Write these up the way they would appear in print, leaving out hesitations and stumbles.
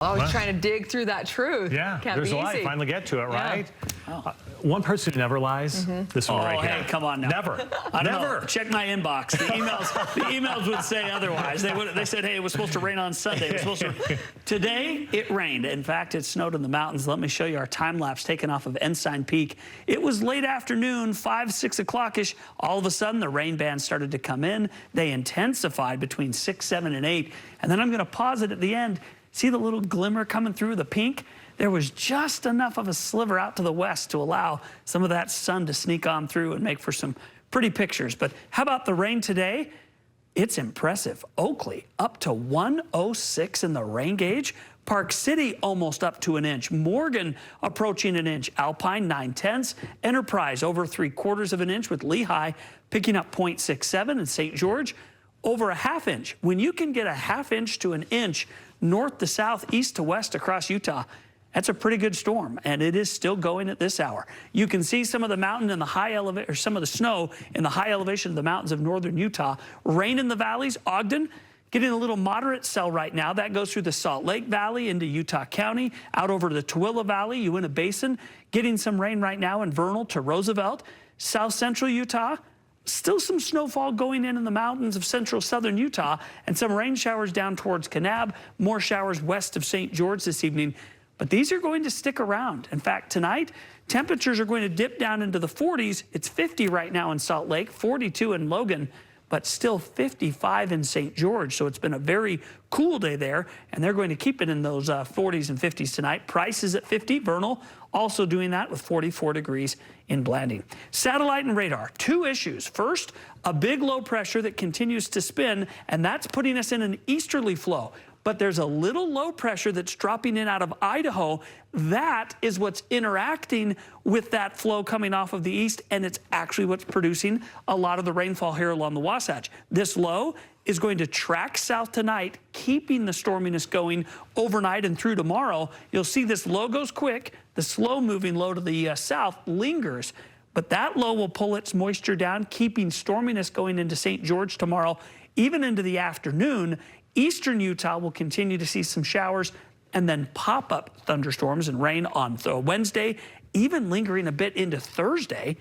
Always trying to dig through that truth. Yeah, Can't there's be a lie. easy. Finally get to it, right? Oh. One person who never lies, this one right here. Hey, come on now. Never. I don't Never. know. Check my inbox. The emails would say otherwise. They said, hey, it was supposed to rain on Sunday. It was supposed to. Today, it rained. In fact, it snowed in the mountains. Let me show you our time lapse taken off of Ensign Peak. It was late afternoon, 5, 6 o'clock-ish. All of a sudden, the rain bands started to come in. They intensified between 6, 7, and 8. And then I'm going to pause it at the end. See the little glimmer coming through the pink? There was just enough of a sliver out to the west to allow some of that sun to sneak on through and make for some pretty pictures. But how about the rain today? It's impressive. Oakley up to 106 in the rain gauge. Park City almost up to an inch. Morgan approaching an inch. Alpine 9/10. Enterprise over 3/4 of an inch, with Lehigh picking up 0.67, and St. George over a ½ inch. When you can get a ½ inch to an inch north to south, east to west across Utah, that's a pretty good storm, and it is still going at this hour. You can see some of the mountain in the high elevation, or some of the snow in the high elevation of the mountains of northern Utah. Rain in the valleys. Ogden getting a little moderate cell right now. That goes through the Salt Lake Valley into Utah County, out over the Tooele Valley, Uinta Basin. Getting some rain right now in Vernal to Roosevelt. South central Utah, still some snowfall going in the mountains of central southern Utah, and some rain showers down towards Kanab, more showers west of St. George this evening. But these are going to stick around. In fact, tonight, temperatures are going to dip down into the 40s. It's 50 right now in Salt Lake, 42 in Logan, but still 55 in St. George. So it's been a very cool day there, and they're going to keep it in those 40s and 50s tonight. Price is at 50. Vernal also doing that with 44 degrees in Blanding. Satellite and radar, 2 issues. First, a big low pressure that continues to spin, and that's putting us in an easterly flow. But there's a little low pressure that's dropping in out of Idaho. That is what's interacting with that flow coming off of the east, and it's actually what's producing a lot of the rainfall here along the Wasatch. This low is going to track south tonight, keeping the storminess going overnight and through tomorrow. You'll see this low goes quick. The slow-moving low to the south lingers, but that low will pull its moisture down, keeping storminess going into St. George tomorrow, even into the afternoon. Eastern Utah will continue to see some showers and then pop-up thunderstorms and rain on Wednesday, even lingering a bit into Thursday,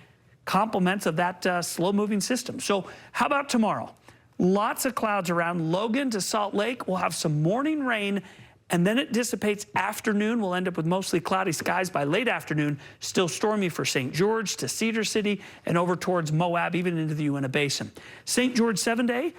complements of that slow-moving system. So how about tomorrow? Lots of clouds around. Logan to Salt Lake will have some morning rain, and then it dissipates afternoon. We'll end up with mostly cloudy skies by late afternoon. Still stormy for St. George to Cedar City and over towards Moab, even into the Uinta Basin. St. George 7-day.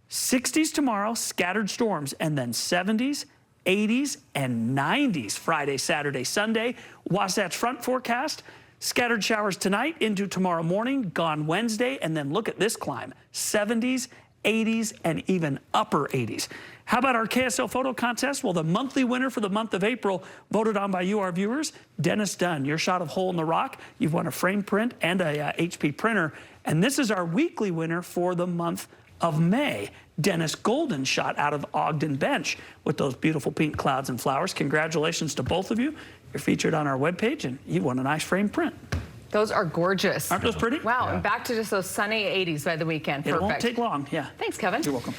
60s tomorrow, scattered storms, and then 70s, 80s, and 90s Friday, Saturday, Sunday. Wasatch Front forecast, scattered showers tonight into tomorrow morning, gone Wednesday, and then look at this climb, 70s, 80s, and even upper 80s. How about our KSL photo contest? Well, the monthly winner for the month of April, voted on by you, our viewers, Dennis Dunn. Your shot of Hole in the Rock. You've won a frame print and a HP printer. And this is our weekly winner for the month of May. Dennis Golden shot out of Ogden Bench with those beautiful pink clouds and flowers. Congratulations to both of you. You're featured on our webpage, and you won a nice frame print. Those are gorgeous. Aren't those pretty? Wow, and back to just those sunny 80s by the weekend. Perfect. It won't take long, yeah. Thanks, Kevin. You're welcome.